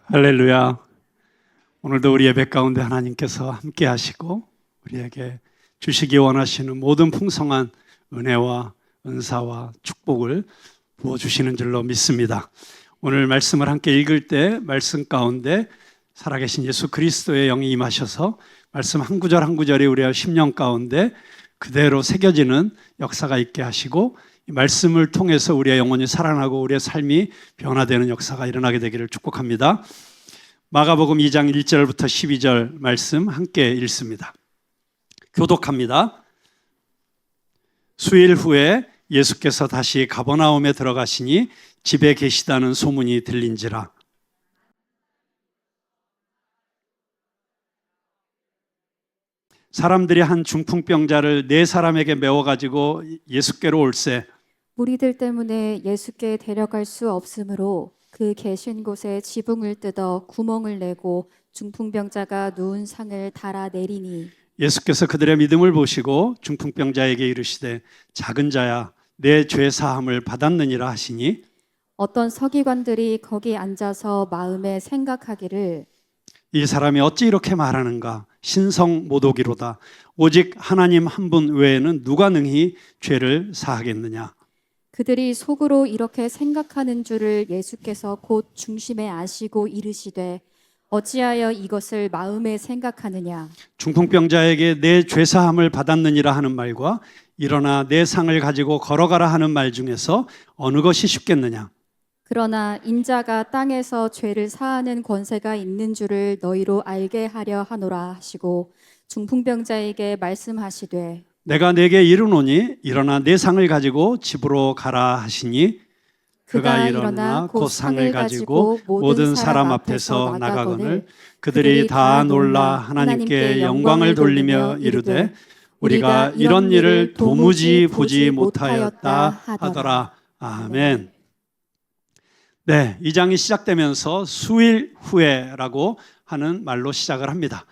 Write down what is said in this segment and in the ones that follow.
할렐루야. 오늘도 우리 예배 가운데 하나님께서 함께 하시고 우리에게 주시기 원하시는 모든 풍성한 은혜와 은사와 축복을 부어주시는 줄로 믿습니다. 오늘 말씀을 함께 읽을 때 말씀 가운데 살아계신 예수 그리스도의 영이 임하셔서 말씀 한 구절 한 구절이 우리의 심령 가운데 그대로 새겨지는 역사가 있게 하시고 이 말씀을 통해서 우리의 영혼이 살아나고 우리의 삶이 변화되는 역사가 일어나게 되기를 축복합니다. 마가복음 2장 1절부터 12절 말씀 함께 읽습니다. 교독합니다. 수일 후에 예수께서 다시 가버나움에 들어가시니 집에 계시다는 소문이 들린지라. 사람들이 한 중풍병자를 4사람에게 메워가지고 예수께로 올세. 무리들 때문에 예수께 데려갈 수 없으므로 그 계신 곳에 지붕을 뜯어 구멍을 내고 중풍병자가 누운 상을 달아 내리니 예수께서 그들의 믿음을 보시고 중풍병자에게 이르시되 작은 자야 내 죄 사함을 받았느니라 하시니 어떤 서기관들이 거기 앉아서 마음에 생각하기를 이 사람이 어찌 이렇게 말하는가 신성 모독이로다. 오직 하나님 한 분 외에는 누가 능히 죄를 사하겠느냐. 그들이 속으로 이렇게 생각하는 줄을 예수께서 곧 중심에 아시고 이르시되 어찌하여 이것을 마음에 생각하느냐. 중풍병자에게 내 죄사함을 받았느니라 하는 말과 일어나 내 상을 가지고 걸어가라 하는 말 중에서 어느 것이 쉽겠느냐. 그러나 인자가 땅에서 죄를 사하는 권세가 있는 줄을 너희로 알게 하려 하노라 하시고 중풍병자에게 말씀하시되 내가 내게 이르노니 일어나 내 상을 가지고 집으로 가라 하시니 그가 일어나 곧 상을 가지고 모든 사람 앞에서 나가거늘 그들이 다 놀라 하나님께 영광을 돌리며 이르되 우리가 이런 일을 도무지 보지 못하였다 하더라. 아멘. 네, 이 장이 시작되면서 수일 후에라고 하는 말로 시작을 합니다.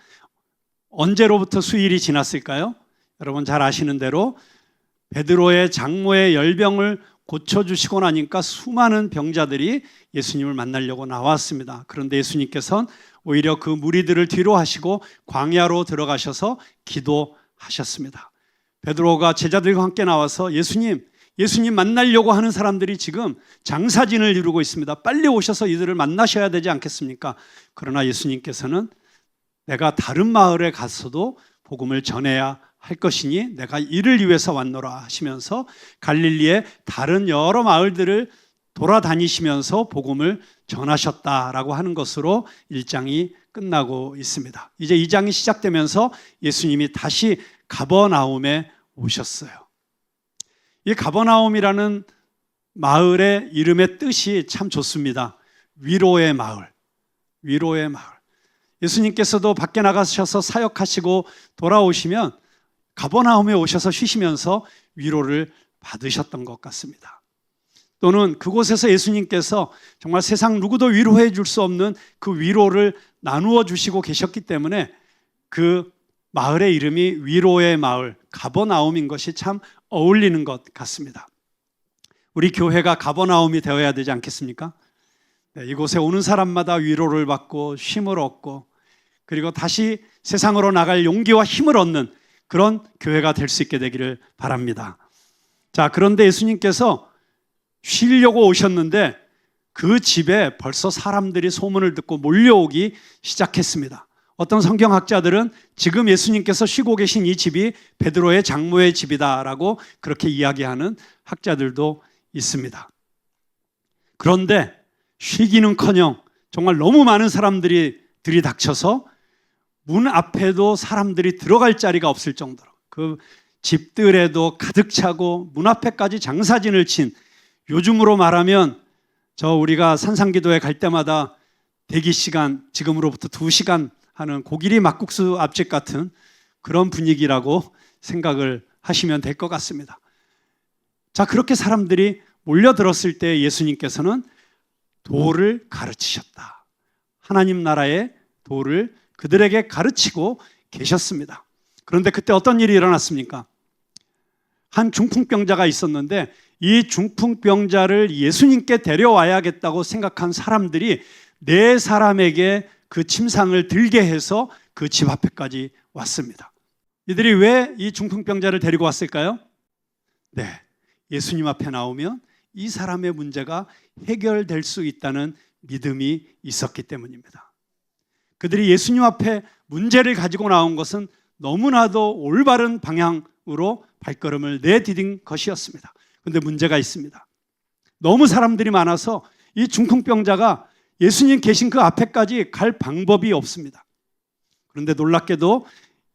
언제로부터 수일이 지났을까요? 여러분 잘 아시는 대로 베드로의 장모의 열병을 고쳐주시고 나니까 수많은 병자들이 예수님을 만나려고 나왔습니다. 그런데 예수님께서는 오히려 그 무리들을 뒤로 하시고 광야로 들어가셔서 기도하셨습니다. 베드로가 제자들과 함께 나와서 예수님 만나려고 하는 사람들이 지금 장사진을 이루고 있습니다. 빨리 오셔서 이들을 만나셔야 되지 않겠습니까? 그러나 예수님께서는 내가 다른 마을에 가서도 복음을 전해야 할 것이니 내가 이를 위해서 왔노라 하시면서 갈릴리의 다른 여러 마을들을 돌아다니시면서 복음을 전하셨다라고 하는 것으로 1장이 끝나고 있습니다. 이제 2장이 시작되면서 예수님이 다시 가버나움에 오셨어요. 이 가버나움이라는 마을의 이름의 뜻이 참 좋습니다. 위로의 마을, 위로의 마을. 예수님께서도 밖에 나가셔서 사역하시고 돌아오시면 가버나움에 오셔서 쉬시면서 위로를 받으셨던 것 같습니다. 또는 그곳에서 예수님께서 정말 세상 누구도 위로해 줄 수 없는 그 위로를 나누어 주시고 계셨기 때문에 그 마을의 이름이 위로의 마을, 가버나움인 것이 참 어울리는 것 같습니다. 우리 교회가 가버나움이 되어야 되지 않겠습니까? 네, 이곳에 오는 사람마다 위로를 받고 쉼을 얻고 그리고 다시 세상으로 나갈 용기와 힘을 얻는 그런 교회가 될 수 있게 되기를 바랍니다. 자, 그런데 예수님께서 쉬려고 오셨는데 그 집에 벌써 사람들이 소문을 듣고 몰려오기 시작했습니다. 어떤 성경학자들은 지금 예수님께서 쉬고 계신 이 집이 베드로의 장모의 집이다라고 그렇게 이야기하는 학자들도 있습니다. 그런데 쉬기는커녕 정말 너무 많은 사람들이 들이닥쳐서 문 앞에도 사람들이 들어갈 자리가 없을 정도로 그 집들에도 가득 차고 문 앞에까지 장사진을 친, 요즘으로 말하면 우리가 산상기도에 갈 때마다 대기 시간 지금으로부터 2시간 하는 고기리 막국수 앞집 같은 그런 분위기라고 생각을 하시면 될 것 같습니다. 자, 그렇게 사람들이 몰려들었을 때 예수님께서는 도를 가르치셨다. 하나님 나라의 도를 그들에게 가르치고 계셨습니다. 그런데 그때 어떤 일이 일어났습니까? 한 중풍병자가 있었는데 이 중풍병자를 예수님께 데려와야겠다고 생각한 사람들이 네 사람에게 그 침상을 들게 해서 그 집 앞에까지 왔습니다. 이들이 왜 이 중풍병자를 데리고 왔을까요? 네, 예수님 앞에 나오면 이 사람의 문제가 해결될 수 있다는 믿음이 있었기 때문입니다. 그들이 예수님 앞에 문제를 가지고 나온 것은 너무나도 올바른 방향으로 발걸음을 내디딘 것이었습니다. 그런데 문제가 있습니다. 너무 사람들이 많아서 이 중풍병자가 예수님 계신 그 앞에까지 갈 방법이 없습니다. 그런데 놀랍게도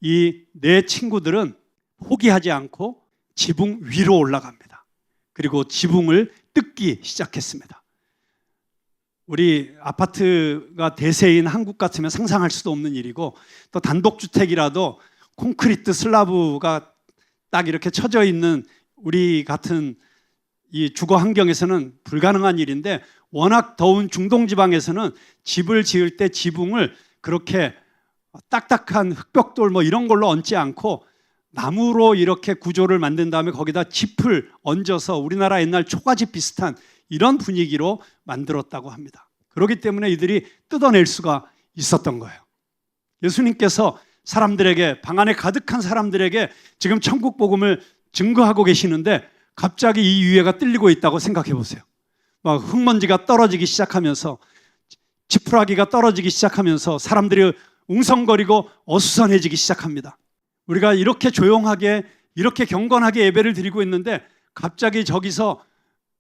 이 네 친구들은 포기하지 않고 지붕 위로 올라갑니다. 그리고 지붕을 뜯기 시작했습니다. 우리 아파트가 대세인 한국 같으면 상상할 수도 없는 일이고, 또 단독주택이라도 콘크리트 슬라브가 딱 이렇게 쳐져 있는 우리 같은 이 주거 환경에서는 불가능한 일인데, 워낙 더운 중동 지방에서는 집을 지을 때 지붕을 그렇게 딱딱한 흙벽돌 뭐 이런 걸로 얹지 않고 나무로 이렇게 구조를 만든 다음에 거기다 짚을 얹어서 우리나라 옛날 초가집 비슷한 이런 분위기로 만들었다고 합니다. 그렇기 때문에 이들이 뜯어낼 수가 있었던 거예요. 예수님께서 사람들에게, 방 안에 가득한 사람들에게 지금 천국 복음을 증거하고 계시는데 갑자기 이 위에가 뚫리고 있다고 생각해 보세요. 막 흙먼지가 떨어지기 시작하면서, 지푸라기가 떨어지기 시작하면서 사람들이 웅성거리고 어수선해지기 시작합니다. 우리가 이렇게 조용하게, 이렇게 경건하게 예배를 드리고 있는데 갑자기 저기서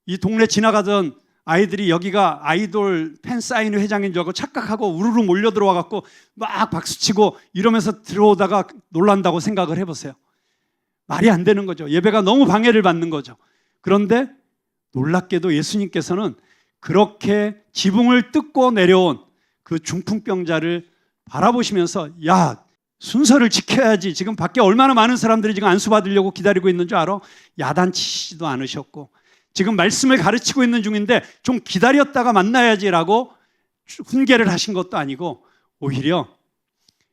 이 동네 지나가던 아이들이 여기가 아이돌 팬사인회 회장인 줄 알고 착각하고 우르르 몰려 들어와 갖고 막 박수치고 이러면서 들어오다가 놀란다고 생각을 해보세요. 말이 안 되는 거죠. 예배가 너무 방해를 받는 거죠. 그런데 놀랍게도 예수님께서는 그렇게 지붕을 뜯고 내려온 그 중풍병자를 바라보시면서, 야, 순서를 지켜야지. 지금 밖에 얼마나 많은 사람들이 지금 안수 받으려고 기다리고 있는 줄 알아? 야단치지도 않으셨고, 지금 말씀을 가르치고 있는 중인데 좀 기다렸다가 만나야지라고 훈계를 하신 것도 아니고, 오히려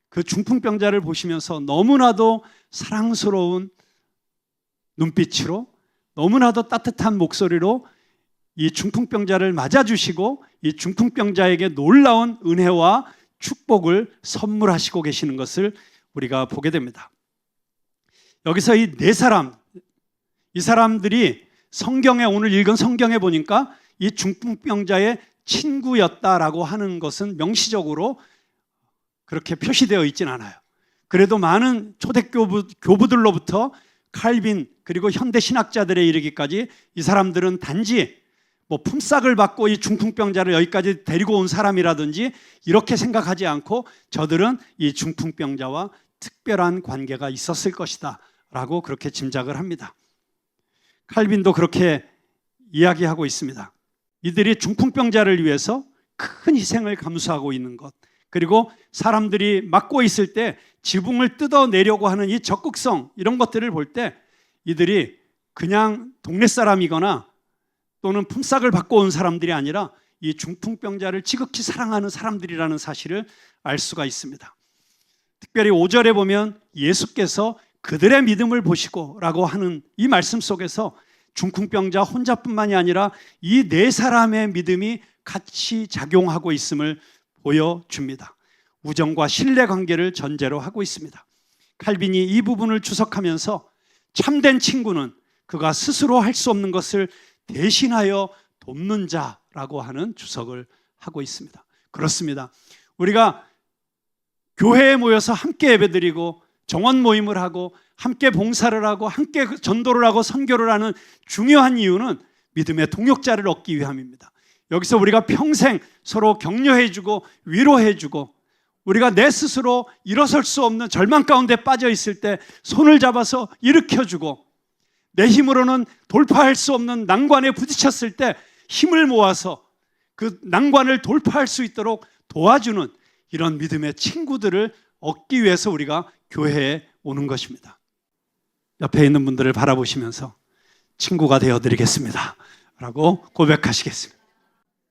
그 중풍병자를 보시면서 너무나도 사랑스러운 눈빛으로, 너무나도 따뜻한 목소리로 이 중풍병자를 맞아주시고 이 중풍병자에게 놀라운 은혜와 축복을 선물하시고 계시는 것을 우리가 보게 됩니다. 여기서 이 네 사람, 이 사람들이 성경에, 오늘 읽은 성경에 보니까 이 중풍병자의 친구였다라고 하는 것은 명시적으로 그렇게 표시되어 있진 않아요. 그래도 많은 초대교부들로부터 칼빈 그리고 현대 신학자들에 이르기까지 이 사람들은 단지 뭐 품삯을 받고 이 중풍병자를 여기까지 데리고 온 사람이라든지 이렇게 생각하지 않고 저들은 이 중풍병자와 특별한 관계가 있었을 것이다 라고 그렇게 짐작을 합니다. 칼빈도 그렇게 이야기하고 있습니다. 이들이 중풍병자를 위해서 큰 희생을 감수하고 있는 것, 그리고 사람들이 막고 있을 때 지붕을 뜯어내려고 하는 이 적극성, 이런 것들을 볼 때 이들이 그냥 동네 사람이거나 또는 품삯을 받고 온 사람들이 아니라 이 중풍병자를 지극히 사랑하는 사람들이라는 사실을 알 수가 있습니다. 특별히 5절에 보면 예수께서 그들의 믿음을 보시고 라고 하는 이 말씀 속에서 중풍병자 혼자뿐만이 아니라 이 네 사람의 믿음이 같이 작용하고 있음을 보여줍니다. 우정과 신뢰 관계를 전제로 하고 있습니다. 칼빈이 이 부분을 주석하면서 참된 친구는 그가 스스로 할 수 없는 것을 대신하여 돕는 자라고 하는 주석을 하고 있습니다. 그렇습니다. 우리가 교회에 모여서 함께 예배드리고 정원 모임을 하고 함께 봉사를 하고 함께 전도를 하고 선교를 하는 중요한 이유는 믿음의 동역자를 얻기 위함입니다. 여기서 우리가 평생 서로 격려해주고 위로해주고, 우리가 내 스스로 일어설 수 없는 절망 가운데 빠져 있을 때 손을 잡아서 일으켜주고, 내 힘으로는 돌파할 수 없는 난관에 부딪혔을 때 힘을 모아서 그 난관을 돌파할 수 있도록 도와주는 이런 믿음의 친구들을 얻기 위해서 우리가 교회에 오는 것입니다. 옆에 있는 분들을 바라보시면서 친구가 되어드리겠습니다 라고 고백하시겠습니다.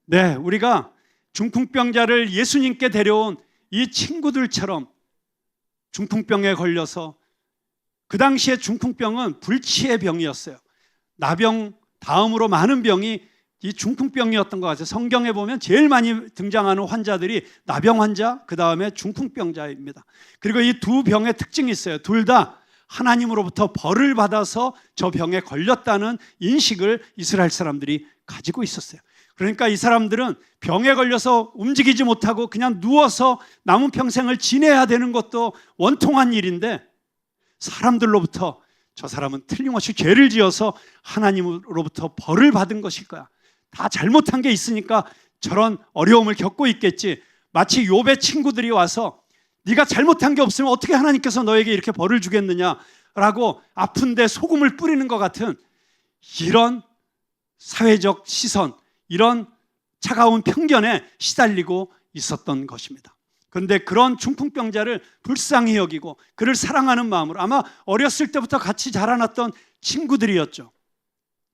네, 우리가 중풍병자를 예수님께 데려온 이 친구들처럼 중풍병에 걸려서, 그 당시에 중풍병은 불치의 병이었어요. 나병 다음으로 많은 병이 이 중풍병이었던 것 같아요. 성경에 보면 제일 많이 등장하는 환자들이 나병 환자, 그 다음에 중풍병자입니다. 그리고 이 두 병의 특징이 있어요. 둘 다 하나님으로부터 벌을 받아서 저 병에 걸렸다는 인식을 이스라엘 사람들이 가지고 있었어요. 그러니까 이 사람들은 병에 걸려서 움직이지 못하고 그냥 누워서 남은 평생을 지내야 되는 것도 원통한 일인데, 사람들로부터 저 사람은 틀림없이 죄를 지어서 하나님으로부터 벌을 받은 것일 거야, 다 잘못한 게 있으니까 저런 어려움을 겪고 있겠지, 마치 욥의 친구들이 와서 네가 잘못한 게 없으면 어떻게 하나님께서 너에게 이렇게 벌을 주겠느냐라고 아픈데 소금을 뿌리는 것 같은 이런 사회적 시선, 이런 차가운 편견에 시달리고 있었던 것입니다. 그런데 그런 중풍병자를 불쌍히 여기고 그를 사랑하는 마음으로, 아마 어렸을 때부터 같이 자라났던 친구들이었죠.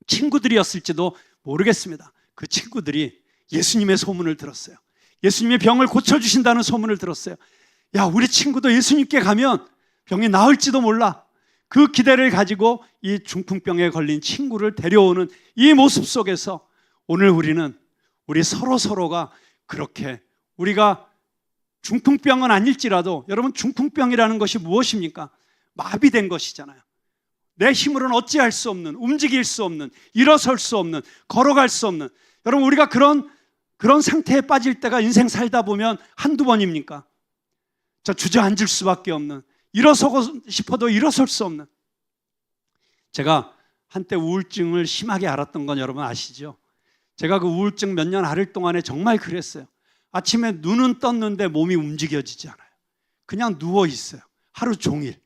친구들이었을지도 모르겠습니다. 그 친구들이 예수님의 소문을 들었어요. 예수님의 병을 고쳐주신다는 소문을 들었어요. 야, 우리 친구도 예수님께 가면 병이 나을지도 몰라. 그 기대를 가지고 이 중풍병에 걸린 친구를 데려오는 이 모습 속에서 오늘 우리 서로가 그렇게, 우리가 중풍병은 아닐지라도, 여러분 중풍병이라는 것이 무엇입니까? 마비된 것이잖아요. 내 힘으로는 어찌할 수 없는, 움직일 수 없는, 일어설 수 없는, 걸어갈 수 없는, 여러분 우리가 그런 상태에 빠질 때가 인생 살다 보면 한두 번입니까? 저 주저앉을 수밖에 없는, 일어서고 싶어도 일어설 수 없는. 제가 한때 우울증을 심하게 앓았던 건 여러분 아시죠? 제가 그 우울증 몇 년 앓을 동안에 정말 그랬어요. 아침에 눈은 떴는데 몸이 움직여지지 않아요. 그냥 누워 있어요. 하루 종일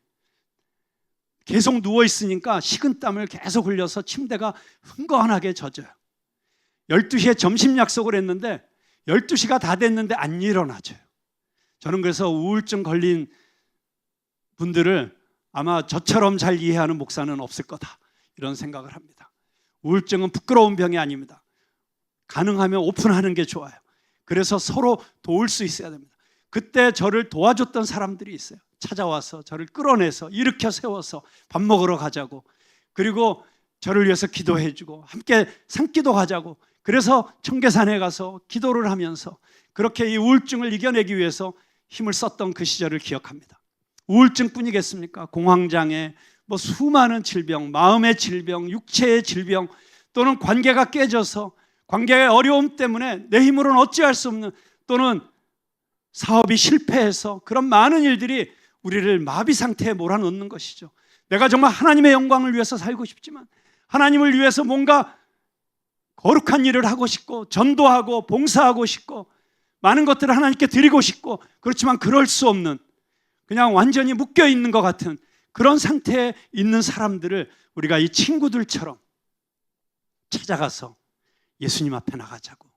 계속 누워 있으니까 식은땀을 계속 흘려서 침대가 흥건하게 젖어요. 12시에 점심 약속을 했는데 12시가 다 됐는데 안 일어나져요. 저는 그래서 우울증 걸린 분들을 아마 저처럼 잘 이해하는 목사는 없을 거다, 이런 생각을 합니다. 우울증은 부끄러운 병이 아닙니다. 가능하면 오픈하는 게 좋아요. 그래서 서로 도울 수 있어야 됩니다. 그때 저를 도와줬던 사람들이 있어요. 찾아와서 저를 끌어내서 일으켜 세워서 밥 먹으러 가자고, 그리고 저를 위해서 기도해주고 함께 산기도 가자고, 그래서 청계산에 가서 기도를 하면서 그렇게 이 우울증을 이겨내기 위해서 힘을 썼던 그 시절을 기억합니다. 우울증뿐이겠습니까? 공황장애, 수많은 질병, 마음의 질병, 육체의 질병, 또는 관계가 깨져서 관계의 어려움 때문에 내 힘으로는 어찌할 수 없는, 또는 사업이 실패해서, 그런 많은 일들이 우리를 마비 상태에 몰아넣는 것이죠. 내가 정말 하나님의 영광을 위해서 살고 싶지만, 하나님을 위해서 뭔가 거룩한 일을 하고 싶고, 전도하고 봉사하고 싶고, 많은 것들을 하나님께 드리고 싶고, 그렇지만 그럴 수 없는, 그냥 완전히 묶여있는 것 같은 그런 상태에 있는 사람들을 우리가 이 친구들처럼 찾아가서 예수님 앞에 나가자고,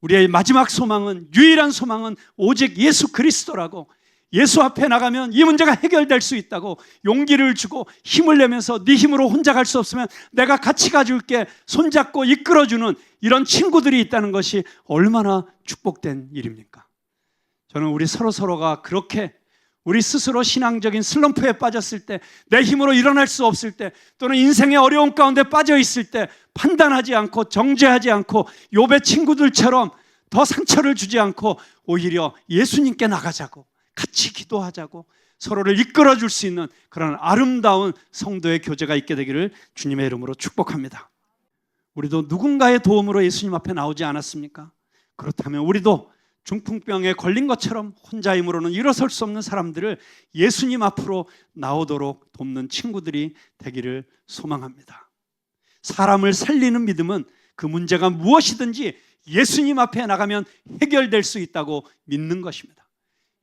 우리의 마지막 소망은, 유일한 소망은 오직 예수 그리스도라고, 예수 앞에 나가면 이 문제가 해결될 수 있다고 용기를 주고 힘을 내면서 네 힘으로 혼자 갈 수 없으면 내가 같이 가줄게, 손잡고 이끌어주는 이런 친구들이 있다는 것이 얼마나 축복된 일입니까? 저는 우리 서로가 그렇게 우리 스스로 신앙적인 슬럼프에 빠졌을 때, 내 힘으로 일어날 수 없을 때, 또는 인생의 어려움 가운데 빠져 있을 때 판단하지 않고 정죄하지 않고 욥의 친구들처럼 더 상처를 주지 않고 오히려 예수님께 나가자고, 같이 기도하자고, 서로를 이끌어줄 수 있는 그런 아름다운 성도의 교제가 있게 되기를 주님의 이름으로 축복합니다. 우리도 누군가의 도움으로 예수님 앞에 나오지 않았습니까? 그렇다면 우리도 중풍병에 걸린 것처럼 혼자 힘으로는 일어설 수 없는 사람들을 예수님 앞으로 나오도록 돕는 친구들이 되기를 소망합니다. 사람을 살리는 믿음은 그 문제가 무엇이든지 예수님 앞에 나가면 해결될 수 있다고 믿는 것입니다.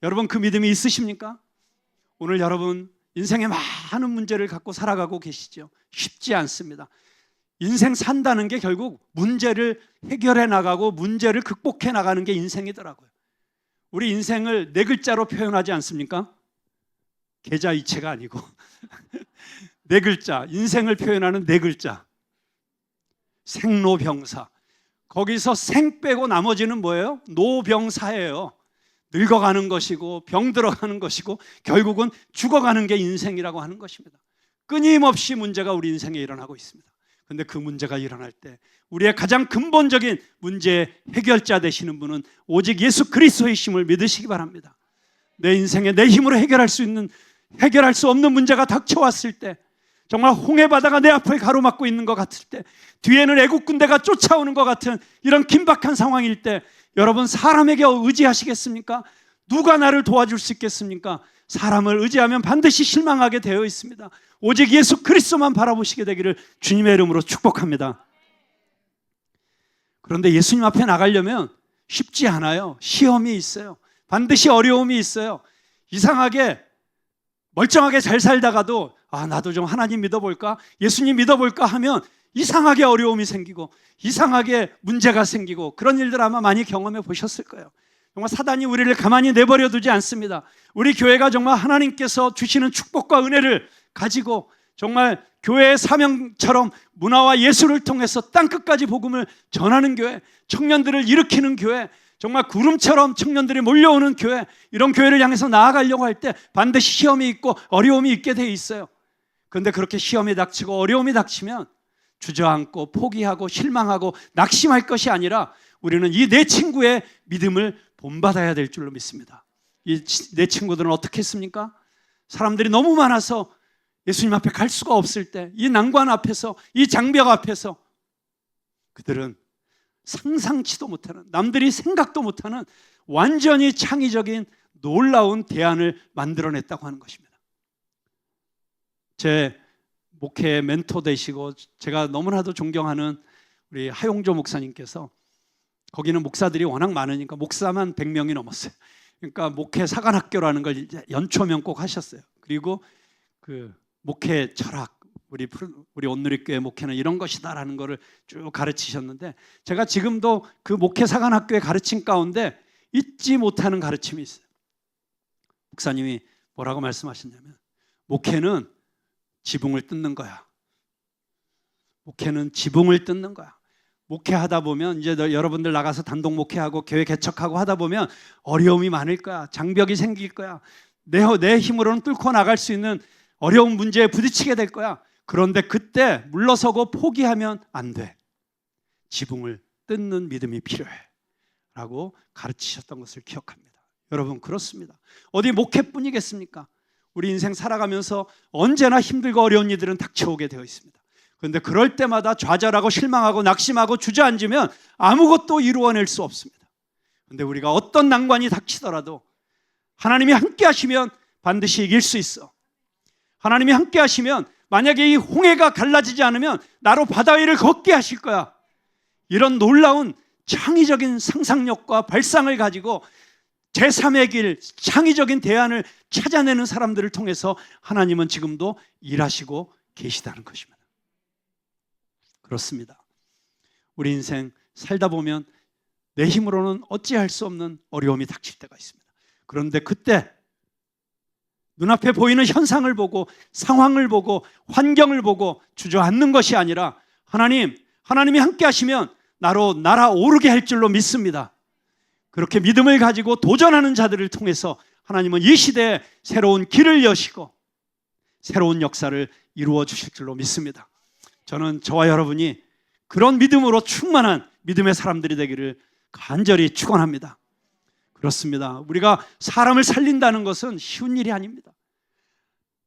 여러분, 그 믿음이 있으십니까? 오늘 여러분 인생에 많은 문제를 갖고 살아가고 계시죠. 쉽지 않습니다. 인생 산다는 게 결국 문제를 해결해 나가고 문제를 극복해 나가는 게 인생이더라고요. 우리 인생을 네 글자로 표현하지 않습니까? 계좌이체가 아니고 네 글자, 인생을 표현하는 네 글자. 생로병사. 거기서 생 빼고 나머지는 뭐예요? 노병사예요. 늙어가는 것이고 병 들어가는 것이고 결국은 죽어가는 게 인생이라고 하는 것입니다. 끊임없이 문제가 우리 인생에 일어나고 있습니다. 근데 그 문제가 일어날 때 우리의 가장 근본적인 문제 해결자 되시는 분은 오직 예수 그리스도이심을 믿으시기 바랍니다. 내 인생에 내 힘으로 해결할 수 없는 문제가 닥쳐왔을 때, 정말 홍해 바다가 내 앞을 가로막고 있는 것 같을 때, 뒤에는 애국 군대가 쫓아오는 것 같은 이런 긴박한 상황일 때, 여러분 사람에게 의지하시겠습니까? 누가 나를 도와줄 수 있겠습니까? 사람을 의지하면 반드시 실망하게 되어 있습니다. 오직 예수 그리스도만 바라보시게 되기를 주님의 이름으로 축복합니다. 그런데 예수님 앞에 나가려면 쉽지 않아요. 시험이 있어요. 반드시 어려움이 있어요. 이상하게 멀쩡하게 잘 살다가도 나도 좀 하나님 믿어볼까? 예수님 믿어볼까? 하면 이상하게 어려움이 생기고 이상하게 문제가 생기고, 그런 일들 아마 많이 경험해 보셨을 거예요. 정말 사단이 우리를 가만히 내버려 두지 않습니다. 우리 교회가 정말 하나님께서 주시는 축복과 은혜를 가지고 정말 교회의 사명처럼 문화와 예술을 통해서 땅끝까지 복음을 전하는 교회, 청년들을 일으키는 교회, 정말 구름처럼 청년들이 몰려오는 교회, 이런 교회를 향해서 나아가려고 할 때 반드시 시험이 있고 어려움이 있게 돼 있어요. 그런데 그렇게 시험이 닥치고 어려움이 닥치면 주저앉고 포기하고 실망하고 낙심할 것이 아니라 우리는 이 내 친구의 믿음을 본받아야 될 줄로 믿습니다. 이 내 친구들은 어떻게 했습니까? 사람들이 너무 많아서 예수님 앞에 갈 수가 없을 때, 이 난관 앞에서, 이 장벽 앞에서 그들은 상상치도 못하는, 남들이 생각도 못하는 완전히 창의적인 놀라운 대안을 만들어냈다고 하는 것입니다. 제 목회 멘토 되시고 제가 너무나도 존경하는 우리 하용조 목사님께서, 거기는 목사들이 워낙 많으니까 목사만 100명이 넘었어요. 그러니까 목회 사관학교라는 걸 이제 연초면 꼭 하셨어요. 그리고 그 목회 철학, 우리 온누리교회 목회는 이런 것이다라는 거를 쭉 가르치셨는데, 제가 지금도 그 목회 사관학교의 가르침 가운데 잊지 못하는 가르침이 있어요. 목사님이 뭐라고 말씀하셨냐면, 목회는 지붕을 뜯는 거야. 목회는 지붕을 뜯는 거야. 목회하다 보면 이제 여러분들 나가서 단독 목회하고 교회 개척하고 하다 보면 어려움이 많을 거야. 장벽이 생길 거야. 내 힘으로는 뚫고 나갈 수 있는 어려운 문제에 부딪히게 될 거야. 그런데 그때 물러서고 포기하면 안 돼. 지붕을 뜯는 믿음이 필요해 라고 가르치셨던 것을 기억합니다. 여러분, 그렇습니다. 어디 목회뿐이겠습니까? 우리 인생 살아가면서 언제나 힘들고 어려운 일들은 닥쳐오게 되어 있습니다. 그런데 그럴 때마다 좌절하고 실망하고 낙심하고 주저앉으면 아무것도 이루어낼 수 없습니다. 그런데 우리가 어떤 난관이 닥치더라도 하나님이 함께 하시면 반드시 이길 수 있어. 하나님이 함께 하시면 만약에 이 홍해가 갈라지지 않으면 나로 바다 위를 걷게 하실 거야. 이런 놀라운 창의적인 상상력과 발상을 가지고 제3의 길, 창의적인 대안을 찾아내는 사람들을 통해서 하나님은 지금도 일하시고 계시다는 것입니다. 그렇습니다. 우리 인생 살다 보면 내 힘으로는 어찌할 수 없는 어려움이 닥칠 때가 있습니다. 그런데 그때 눈앞에 보이는 현상을 보고 상황을 보고 환경을 보고 주저앉는 것이 아니라 하나님이 함께 하시면 나로 날아오르게 할 줄로 믿습니다. 그렇게 믿음을 가지고 도전하는 자들을 통해서 하나님은 이 시대에 새로운 길을 여시고 새로운 역사를 이루어 주실 줄로 믿습니다. 저는 저와 여러분이 그런 믿음으로 충만한 믿음의 사람들이 되기를 간절히 축원합니다. 그렇습니다. 우리가 사람을 살린다는 것은 쉬운 일이 아닙니다.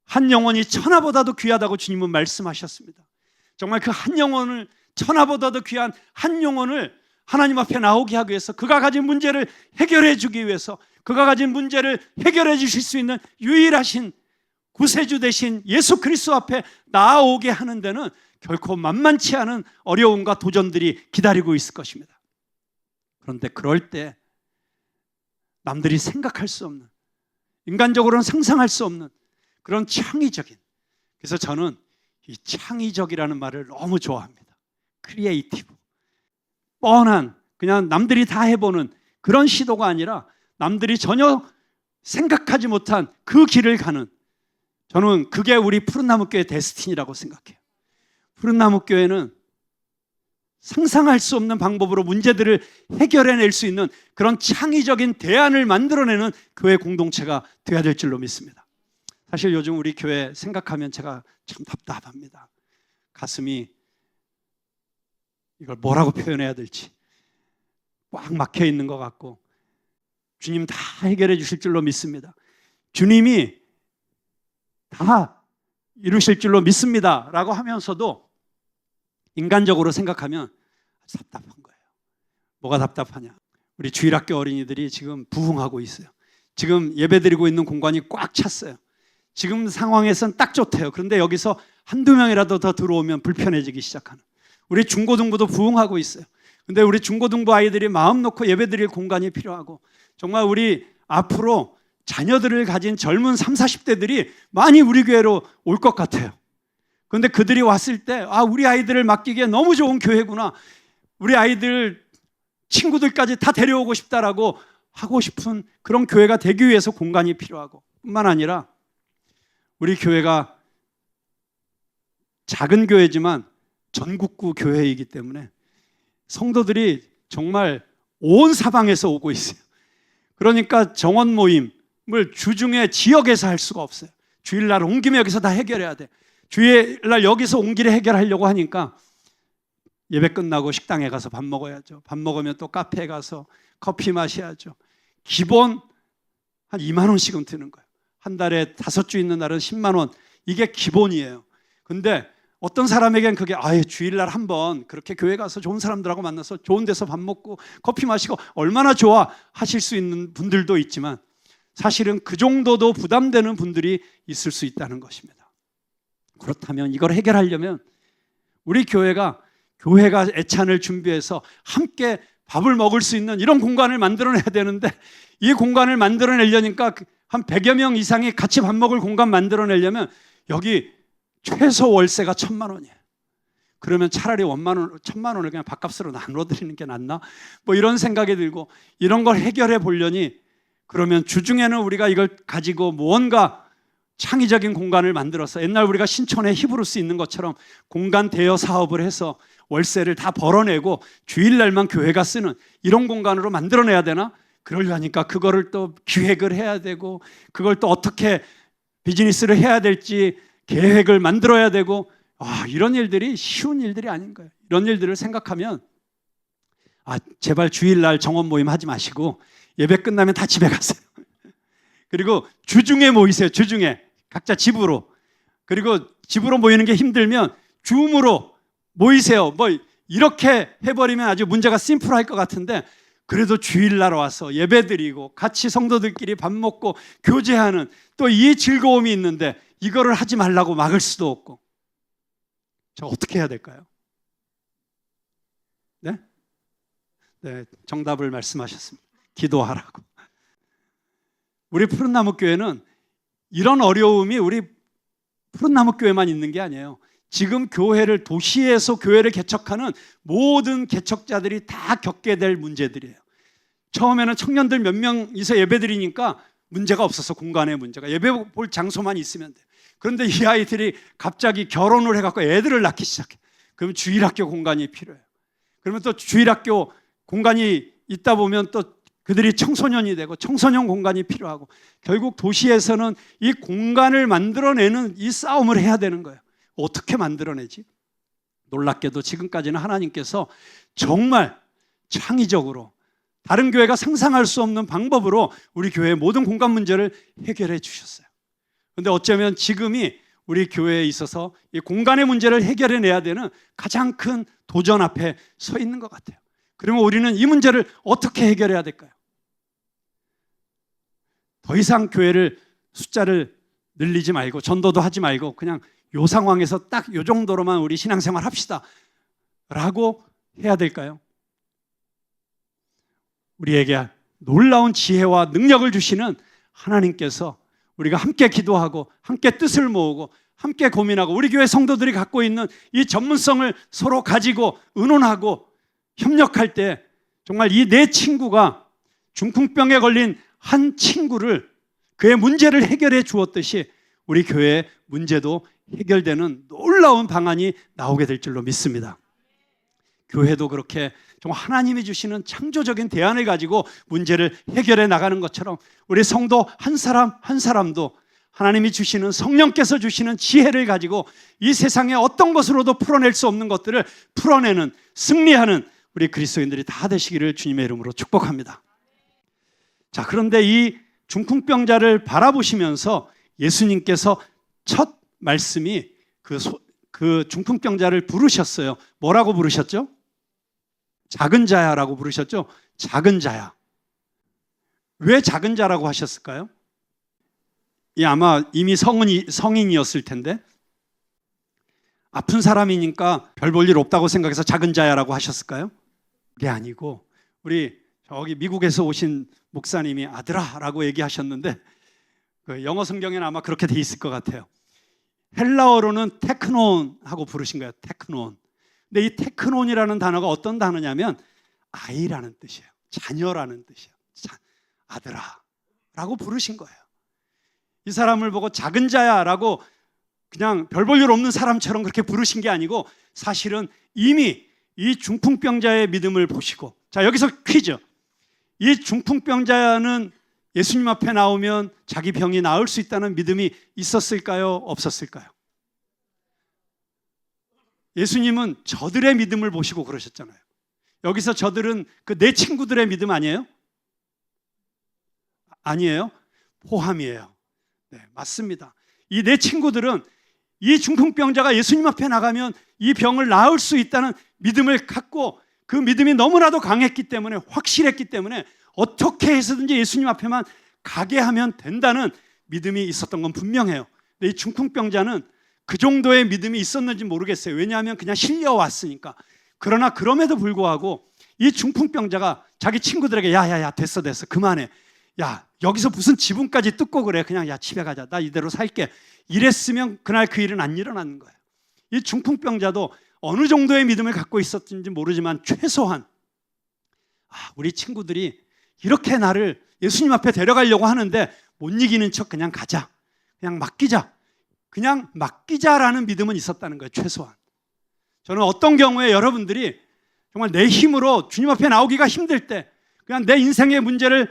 한 영혼이 천하보다도 귀하다고 주님은 말씀하셨습니다. 정말 그 한 영혼을, 천하보다도 귀한 한 영혼을 하나님 앞에 나오게 하기 위해서, 그가 가진 문제를 해결해 주기 위해서, 그가 가진 문제를 해결해 주실 수 있는 유일하신 구세주 되신 예수 그리스도 앞에 나아오게 하는 데는 결코 만만치 않은 어려움과 도전들이 기다리고 있을 것입니다. 그런데 그럴 때 남들이 생각할 수 없는, 인간적으로는 상상할 수 없는 그런 창의적인, 그래서 저는 이 창의적이라는 말을 너무 좋아합니다. 크리에이티브, 뻔한, 그냥 남들이 다 해보는 그런 시도가 아니라 남들이 전혀 생각하지 못한 그 길을 가는, 저는 그게 우리 푸른나무교회 데스티니라고 생각해요. 푸른나무교회는 상상할 수 없는 방법으로 문제들을 해결해낼 수 있는 그런 창의적인 대안을 만들어내는 교회 공동체가 되어야 될 줄로 믿습니다. 사실 요즘 우리 교회 생각하면 제가 참 답답합니다. 가슴이 이걸 뭐라고 표현해야 될지 꽉 막혀 있는 것 같고, 주님 다 해결해 주실 줄로 믿습니다. 주님이 다 이루실 줄로 믿습니다 라고 하면서도 인간적으로 생각하면 답답한 거예요. 뭐가 답답하냐? 우리 주일학교 어린이들이 지금 부흥하고 있어요. 지금 예배드리고 있는 공간이 꽉 찼어요. 지금 상황에선 딱 좋대요. 그런데 여기서 한두 명이라도 더 들어오면 불편해지기 시작하는, 우리 중고등부도 부흥하고 있어요. 근데 우리 중고등부 아이들이 마음 놓고 예배드릴 공간이 필요하고, 정말 우리 앞으로 자녀들을 가진 젊은 30, 40대들이 많이 우리 교회로 올 것 같아요. 그런데 그들이 왔을 때 우리 아이들을 맡기기에 너무 좋은 교회구나, 우리 아이들 친구들까지 다 데려오고 싶다라고 하고 싶은 그런 교회가 되기 위해서 공간이 필요하고, 뿐만 아니라 우리 교회가 작은 교회지만 전국구 교회이기 때문에 성도들이 정말 온 사방에서 오고 있어요. 그러니까 정원 모임을 주중에 지역에서 할 수가 없어요. 주일날 온 김에 여기서 다 해결해야 돼. 주일날 여기서 온 길에 해결하려고 하니까 예배 끝나고 식당에 가서 밥 먹어야죠. 밥 먹으면 또 카페에 가서 커피 마셔야죠. 기본 한 2만 원씩은 드는 거예요. 한 달에 5주 있는 날은 10만 원. 이게 기본이에요. 근데 어떤 사람에겐 그게 주일날 한번 그렇게 교회 가서 좋은 사람들하고 만나서 좋은 데서 밥 먹고 커피 마시고 얼마나 좋아 하실 수 있는 분들도 있지만, 사실은 그 정도도 부담되는 분들이 있을 수 있다는 것입니다. 그렇다면 이걸 해결하려면 우리 교회가 애찬을 준비해서 함께 밥을 먹을 수 있는 이런 공간을 만들어내야 되는데, 이 공간을 만들어내려니까 한 100여 명 이상이 같이 밥 먹을 공간 만들어내려면 여기 최소 월세가 1,000만 원이에요. 그러면 차라리 1,000만 원을 그냥 밥값으로 나눠 드리는 게 낫나? 뭐 이런 생각이 들고, 이런 걸 해결해 보려니 그러면 주중에는 우리가 이걸 가지고 무언가 창의적인 공간을 만들어서, 옛날 우리가 신촌에 히브루스 있는 것처럼 공간 대여 사업을 해서 월세를 다 벌어내고 주일날만 교회가 쓰는 이런 공간으로 만들어내야 되나? 그러려니까 그거를 또 기획을 해야 되고, 그걸 또 어떻게 비즈니스를 해야 될지 계획을 만들어야 되고, 이런 일들이 쉬운 일들이 아닌 거예요. 이런 일들을 생각하면 제발 주일날 정원 모임 하지 마시고 예배 끝나면 다 집에 가세요. 그리고 주중에 모이세요. 주중에 각자 집으로. 그리고 집으로 모이는 게 힘들면 줌으로 모이세요. 뭐 이렇게 해버리면 아주 문제가 심플할 것 같은데, 그래도 주일날 와서 예배드리고 같이 성도들끼리 밥 먹고 교제하는 또 이 즐거움이 있는데, 이거를 하지 말라고 막을 수도 없고. 저 어떻게 해야 될까요? 네? 네, 정답을 말씀하셨습니다. 기도하라고. 우리 푸른나무 교회는 이런 어려움이 우리 푸른나무 교회만 있는 게 아니에요. 지금 교회를, 도시에서 교회를 개척하는 모든 개척자들이 다 겪게 될 문제들이에요. 처음에는 청년들 몇 명이서 예배드리니까 문제가 없어서, 공간의 문제가, 예배 볼 장소만 있으면 돼. 그런데 이 아이들이 갑자기 결혼을 해갖고 애들을 낳기 시작해. 그러면 주일학교 공간이 필요해요. 그러면 또 주일학교 공간이 있다 보면 또 그들이 청소년이 되고 청소년 공간이 필요하고, 결국 도시에서는 이 공간을 만들어내는 이 싸움을 해야 되는 거예요. 어떻게 만들어내지? 놀랍게도 지금까지는 하나님께서 정말 창의적으로 다른 교회가 상상할 수 없는 방법으로 우리 교회의 모든 공간 문제를 해결해 주셨어요. 그런데 어쩌면 지금이 우리 교회에 있어서 이 공간의 문제를 해결해내야 되는 가장 큰 도전 앞에 서 있는 것 같아요. 그러면 우리는 이 문제를 어떻게 해결해야 될까요? 더 이상 교회를 숫자를 늘리지 말고 전도도 하지 말고 그냥 이 상황에서 딱 이 정도로만 우리 신앙생활 합시다 라고 해야 될까요? 우리에게 놀라운 지혜와 능력을 주시는 하나님께서 우리가 함께 기도하고 함께 뜻을 모으고 함께 고민하고, 우리 교회 성도들이 갖고 있는 이 전문성을 서로 가지고 의논하고 협력할 때, 정말 이 네 친구가 중풍병에 걸린 한 친구를, 그의 문제를 해결해 주었듯이 우리 교회의 문제도 해결되는 놀라운 방안이 나오게 될 줄로 믿습니다. 교회도 그렇게 정말 하나님이 주시는 창조적인 대안을 가지고 문제를 해결해 나가는 것처럼, 우리 성도 한 사람 한 사람도 하나님이 주시는, 성령께서 주시는 지혜를 가지고 이 세상에 어떤 것으로도 풀어낼 수 없는 것들을 풀어내는, 승리하는 우리 그리스도인들이 다 되시기를 주님의 이름으로 축복합니다. 자, 그런데 이 중풍병자를 바라보시면서 예수님께서 첫 말씀이 그 중풍병자를 부르셨어요. 뭐라고 부르셨죠? 작은 자야라고 부르셨죠? 작은 자야. 왜 작은 자라고 하셨을까요? 아마 이미 성인이었을 텐데, 아픈 사람이니까 별 볼 일 없다고 생각해서 작은 자야라고 하셨을까요? 그게 아니고, 우리 저기 미국에서 오신 목사님이 아들아라고 얘기하셨는데, 그 영어 성경에는 아마 그렇게 돼 있을 것 같아요. 헬라어로는 테크논하고 부르신 거예요. 테크논. 근데 이 테크논이라는 단어가 어떤 단어냐면 아이라는 뜻이에요. 자녀라는 뜻이에요. 아들아 라고 부르신 거예요. 이 사람을 보고 작은 자야 라고 그냥 별 볼 일 없는 사람처럼 그렇게 부르신 게 아니고, 사실은 이미 이 중풍병자의 믿음을 보시고, 자, 여기서 퀴즈. 이 중풍병자는 예수님 앞에 나오면 자기 병이 나을 수 있다는 믿음이 있었을까요? 없었을까요? 예수님은 저들의 믿음을 보시고 그러셨잖아요. 여기서 저들은 그 내 친구들의 믿음 아니에요? 아니에요? 포함이에요. 네, 맞습니다. 이 내 친구들은 이 중풍병자가 예수님 앞에 나가면 이 병을 나을 수 있다는 믿음을 갖고, 그 믿음이 너무나도 강했기 때문에, 확실했기 때문에 어떻게 해서든지 예수님 앞에만 가게 하면 된다는 믿음이 있었던 건 분명해요. 근데 이 중풍병자는 그 정도의 믿음이 있었는지 모르겠어요. 왜냐하면 그냥 실려왔으니까. 그러나 그럼에도 불구하고 이 중풍병자가 자기 친구들에게 야야야 됐어 그만해. 야, 여기서 무슨 지붕까지 뜯고 그래. 그냥 야, 집에 가자. 나 이대로 살게. 이랬으면 그날 그 일은 안 일어나는 거예요. 이 중풍병자도 어느 정도의 믿음을 갖고 있었는지 모르지만 최소한 우리 친구들이 이렇게 나를 예수님 앞에 데려가려고 하는데 못 이기는 척 그냥 가자. 그냥 맡기자. 그냥 맡기자라는 믿음은 있었다는 거예요. 최소한. 저는 어떤 경우에 여러분들이 정말 내 힘으로 주님 앞에 나오기가 힘들 때, 그냥 내 인생의 문제를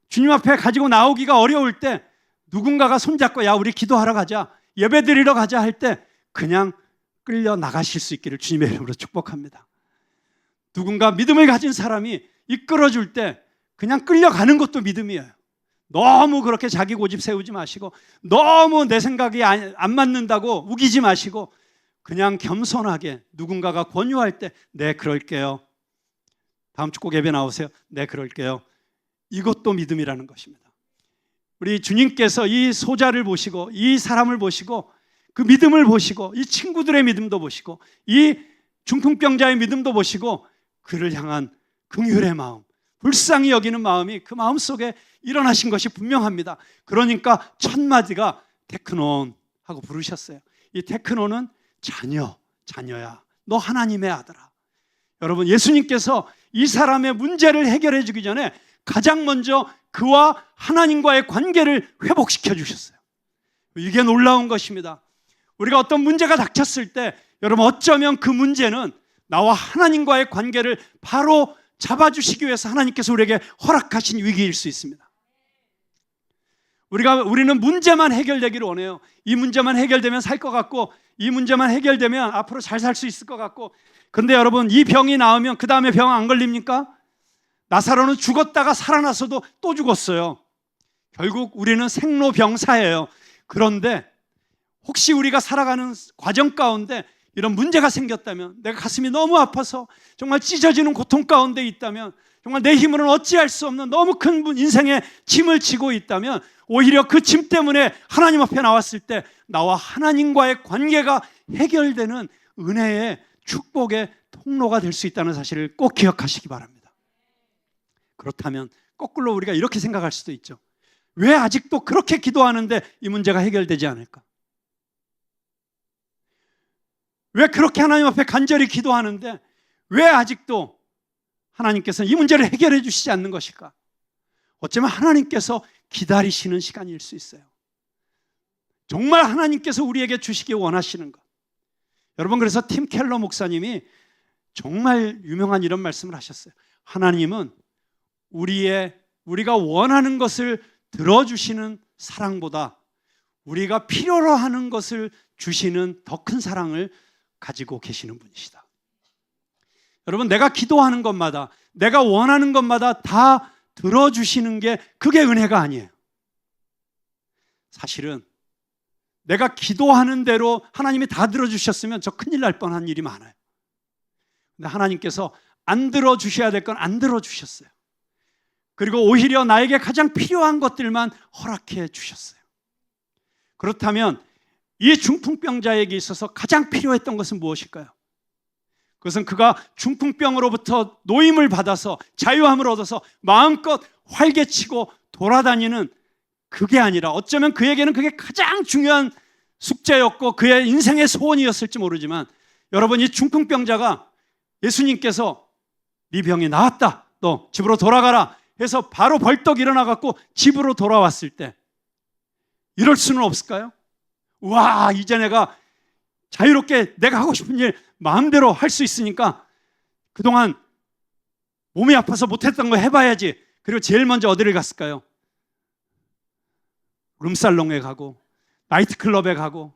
주님 앞에 가지고 나오기가 어려울 때 누군가가 손잡고 야, 우리 기도하러 가자, 예배 드리러 가자 할 때 그냥 끌려 나가실 수 있기를 주님의 이름으로 축복합니다. 누군가 믿음을 가진 사람이 이끌어줄 때 그냥 끌려가는 것도 믿음이에요. 너무 그렇게 자기 고집 세우지 마시고, 너무 내 생각이 안 맞는다고 우기지 마시고, 그냥 겸손하게 누군가가 권유할 때 네, 그럴게요. 다음 주 꼭 예배 나오세요. 네, 그럴게요. 이것도 믿음이라는 것입니다. 우리 주님께서 이 소자를 보시고, 이 사람을 보시고, 그 믿음을 보시고, 이 친구들의 믿음도 보시고, 이 중풍병자의 믿음도 보시고, 그를 향한 긍휼의 마음, 불쌍히 여기는 마음이 그 마음 속에 일어나신 것이 분명합니다. 그러니까 첫 마디가 테크논 하고 부르셨어요. 이 테크논은 자녀야. 너 하나님의 아들아. 여러분, 예수님께서 이 사람의 문제를 해결해 주기 전에 가장 먼저 그와 하나님과의 관계를 회복시켜 주셨어요. 이게 놀라운 것입니다. 우리가 어떤 문제가 닥쳤을 때, 여러분, 어쩌면 그 문제는 나와 하나님과의 관계를 바로 잡아주시기 위해서 하나님께서 우리에게 허락하신 위기일 수 있습니다. 우리는 문제만 해결되기를 원해요. 이 문제만 해결되면 살 것 같고, 이 문제만 해결되면 앞으로 잘 살 수 있을 것 같고. 그런데 여러분, 이 병이 나으면 그 다음에 병 안 걸립니까? 나사로는 죽었다가 살아나서도 또 죽었어요. 결국 우리는 생로병사예요. 그런데 혹시 우리가 살아가는 과정 가운데 이런 문제가 생겼다면, 내가 가슴이 너무 아파서 정말 찢어지는 고통 가운데 있다면, 정말 내 힘으로는 어찌할 수 없는 너무 큰 인생의 짐을 지고 있다면, 오히려 그 짐 때문에 하나님 앞에 나왔을 때 나와 하나님과의 관계가 해결되는 은혜의 축복의 통로가 될 수 있다는 사실을 꼭 기억하시기 바랍니다. 그렇다면 거꾸로 우리가 이렇게 생각할 수도 있죠. 왜 아직도 그렇게 기도하는데 이 문제가 해결되지 않을까? 왜 그렇게 하나님 앞에 간절히 기도하는데 왜 아직도 하나님께서는 이 문제를 해결해 주시지 않는 것일까? 어쩌면 하나님께서 기다리시는 시간일 수 있어요. 정말 하나님께서 우리에게 주시기 원하시는 것. 여러분, 그래서 팀 켈러 목사님이 정말 유명한 이런 말씀을 하셨어요. 하나님은 우리가 원하는 것을 들어주시는 사랑보다 우리가 필요로 하는 것을 주시는 더 큰 사랑을 가지고 계시는 분이시다. 여러분, 내가 기도하는 것마다, 내가 원하는 것마다 다 들어주시는 게 그게 은혜가 아니에요. 사실은 내가 기도하는 대로 하나님이 다 들어주셨으면 저 큰일 날 뻔한 일이 많아요. 근데 하나님께서 안 들어주셔야 될 건 안 들어주셨어요. 그리고 오히려 나에게 가장 필요한 것들만 허락해 주셨어요. 그렇다면 이 중풍병자에게 있어서 가장 필요했던 것은 무엇일까요? 그것은 그가 중풍병으로부터 노임을 받아서 자유함을 얻어서 마음껏 활개치고 돌아다니는 그게 아니라, 어쩌면 그에게는 그게 가장 중요한 숙제였고 그의 인생의 소원이었을지 모르지만, 여러분, 이 중풍병자가 예수님께서 네 병이 나았다, 너 집으로 돌아가라 해서 바로 벌떡 일어나갖고 집으로 돌아왔을 때 이럴 수는 없을까요? 와, 이제 내가 자유롭게 내가 하고 싶은 일 마음대로 할 수 있으니까 그동안 몸이 아파서 못했던 거 해봐야지. 그리고 제일 먼저 어디를 갔을까요? 룸살롱에 가고 나이트클럽에 가고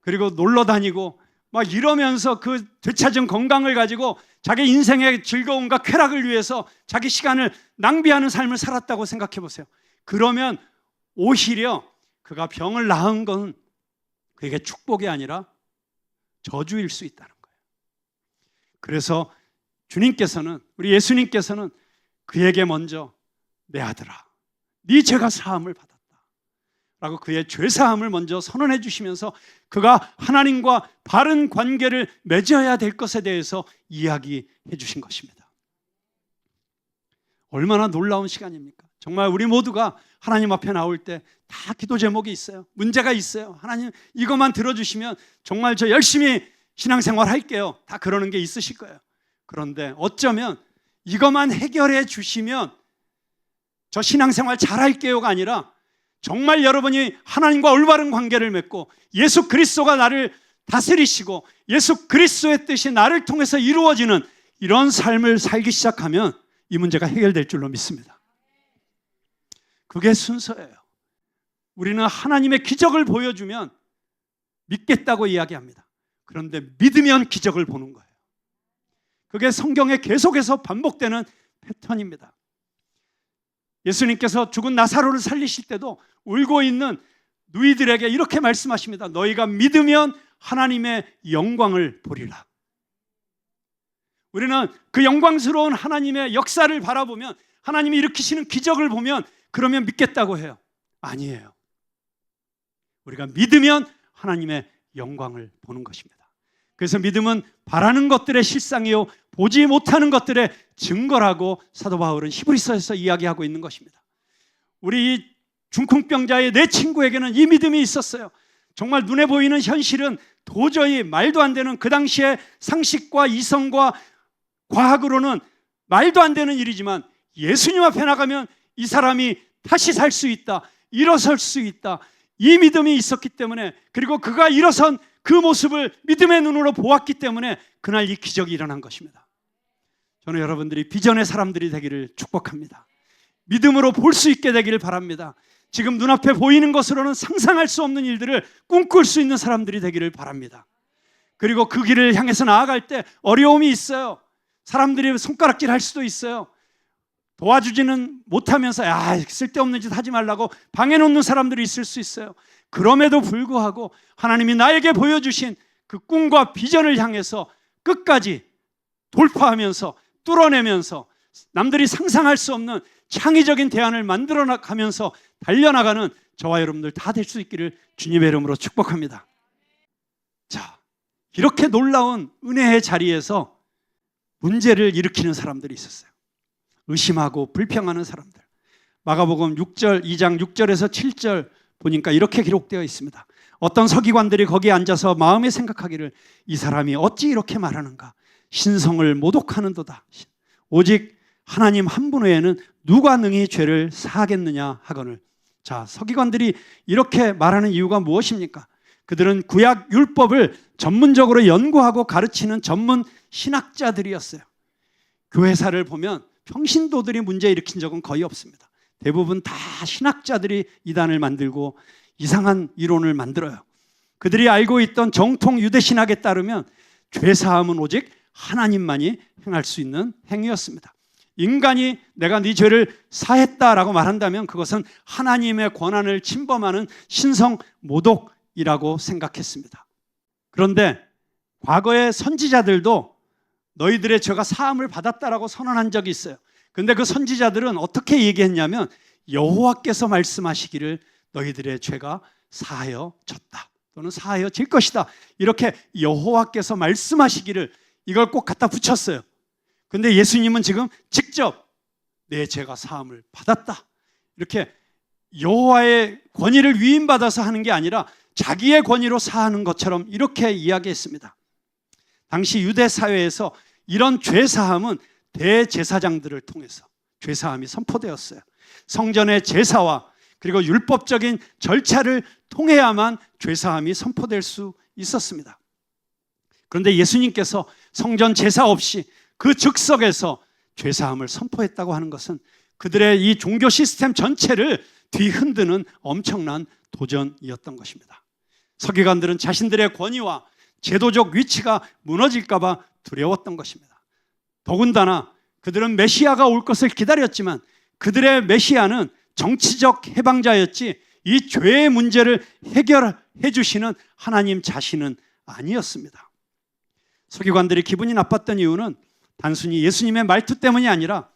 그리고 놀러 다니고 막 이러면서 그 되찾은 건강을 가지고 자기 인생의 즐거움과 쾌락을 위해서 자기 시간을 낭비하는 삶을 살았다고 생각해 보세요. 그러면 오히려 그가 병을 나은 건 그에게 축복이 아니라 저주일 수 있다는 거예요. 그래서 주님께서는, 우리 예수님께서는 그에게 먼저 내 아들아, 네 죄가 사함을 받았다 라고 그의 죄사함을 먼저 선언해 주시면서 그가 하나님과 바른 관계를 맺어야 될 것에 대해서 이야기해 주신 것입니다. 얼마나 놀라운 시간입니까? 정말 우리 모두가 하나님 앞에 나올 때 다 기도 제목이 있어요. 문제가 있어요. 하나님, 이것만 들어주시면 정말 저 열심히 신앙생활 할게요. 다 그러는 게 있으실 거예요. 그런데 어쩌면 이것만 해결해 주시면 저 신앙생활 잘할게요가 아니라 정말 여러분이 하나님과 올바른 관계를 맺고 예수 그리스도가 나를 다스리시고 예수 그리스도의 뜻이 나를 통해서 이루어지는 이런 삶을 살기 시작하면 이 문제가 해결될 줄로 믿습니다. 그게 순서예요. 우리는 하나님의 기적을 보여주면 믿겠다고 이야기합니다. 그런데 믿으면 기적을 보는 거예요. 그게 성경에 계속해서 반복되는 패턴입니다. 예수님께서 죽은 나사로를 살리실 때도 울고 있는 누이들에게 이렇게 말씀하십니다. 너희가 믿으면 하나님의 영광을 보리라. 우리는 그 영광스러운 하나님의 역사를 바라보면, 하나님이 일으키시는 기적을 보면 그러면 믿겠다고 해요. 아니에요. 우리가 믿으면 하나님의 영광을 보는 것입니다. 그래서 믿음은 바라는 것들의 실상이요 보지 못하는 것들의 증거라고 사도 바울은 히브리서에서 이야기하고 있는 것입니다. 우리 이 중풍병자의 내 친구에게는 이 믿음이 있었어요. 정말 눈에 보이는 현실은 도저히 말도 안 되는, 그 당시의 상식과 이성과 과학으로는 말도 안 되는 일이지만 예수님 앞에 나가면 이 사람이 다시 살 수 있다, 일어설 수 있다, 이 믿음이 있었기 때문에, 그리고 그가 일어선 그 모습을 믿음의 눈으로 보았기 때문에 그날 이 기적이 일어난 것입니다. 저는 여러분들이 비전의 사람들이 되기를 축복합니다. 믿음으로 볼 수 있게 되기를 바랍니다. 지금 눈앞에 보이는 것으로는 상상할 수 없는 일들을 꿈꿀 수 있는 사람들이 되기를 바랍니다. 그리고 그 길을 향해서 나아갈 때 어려움이 있어요. 사람들이 손가락질 할 수도 있어요. 도와주지는 못하면서 쓸데없는 짓 하지 말라고 방해놓는 사람들이 있을 수 있어요. 그럼에도 불구하고 하나님이 나에게 보여주신 그 꿈과 비전을 향해서 끝까지 돌파하면서 뚫어내면서 남들이 상상할 수 없는 창의적인 대안을 만들어 가면서 달려나가는 저와 여러분들 다 될 수 있기를 주님의 이름으로 축복합니다. 자, 이렇게 놀라운 은혜의 자리에서 문제를 일으키는 사람들이 있었어요. 의심하고 불평하는 사람들. 마가복음 2장 6절에서 7절 보니까 이렇게 기록되어 있습니다. 어떤 서기관들이 거기에 앉아서 마음에 생각하기를 이 사람이 어찌 이렇게 말하는가? 신성을 모독하는도다. 오직 하나님 한 분 외에는 누가 능히 죄를 사하겠느냐 하거늘. 자, 서기관들이 이렇게 말하는 이유가 무엇입니까? 그들은 구약 율법을 전문적으로 연구하고 가르치는 전문 신학자들이었어요. 교회사를 보면 평신도들이 문제 일으킨 적은 거의 없습니다. 대부분 다 신학자들이 이단을 만들고 이상한 이론을 만들어요. 그들이 알고 있던 정통 유대 신학에 따르면 죄 사함은 오직 하나님만이 행할 수 있는 행위였습니다. 인간이 내가 네 죄를 사했다라고 말한다면 그것은 하나님의 권한을 침범하는 신성 모독이라고 생각했습니다. 그런데 과거의 선지자들도 너희들의 죄가 사함을 받았다라고 선언한 적이 있어요. 그런데 그 선지자들은 어떻게 얘기했냐면 여호와께서 말씀하시기를 너희들의 죄가 사하여졌다 또는 사하여질 것이다, 이렇게 여호와께서 말씀하시기를, 이걸 꼭 갖다 붙였어요. 그런데 예수님은 지금 직접 내 죄가 사함을 받았다, 이렇게 여호와의 권위를 위임받아서 하는 게 아니라 자기의 권위로 사하는 것처럼 이렇게 이야기했습니다. 당시 유대 사회에서 이런 죄 사함은 대제사장들을 통해서 죄 사함이 선포되었어요. 성전의 제사와 그리고 율법적인 절차를 통해야만 죄 사함이 선포될 수 있었습니다. 그런데 예수님께서 성전 제사 없이 그 즉석에서 죄 사함을 선포했다고 하는 것은 그들의 이 종교 시스템 전체를 뒤흔드는 엄청난 도전이었던 것입니다. 서기관들은 자신들의 권위와 제도적 위치가 무너질까 봐 두려웠던 것입니다. 더군다나 그들은 메시아가 올 것을 기다렸지만 그들의 메시아는 정치적 해방자였지 이 죄의 문제를 해결해 주시는 하나님 자신은 아니었습니다. 서기관들이 기분이 나빴던 이유는 단순히 예수님의 말투 때문이 아니라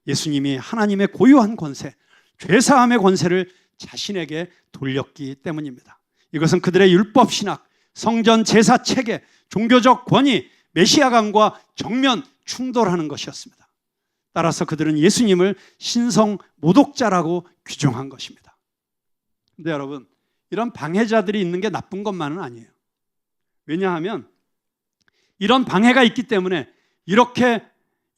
예수님이 하나님의 고유한 권세, 죄사함의 권세를 자신에게 돌렸기 때문입니다. 이것은 그들의 율법 신학, 성전 제사 체계, 종교적 권위, 메시아감과 정면 충돌하는 것이었습니다. 따라서 그들은 예수님을 신성 모독자라고 규정한 것입니다. 그런데 여러분, 이런 방해자들이 있는 게 나쁜 것만은 아니에요. 왜냐하면 이런 방해가 있기 때문에, 이렇게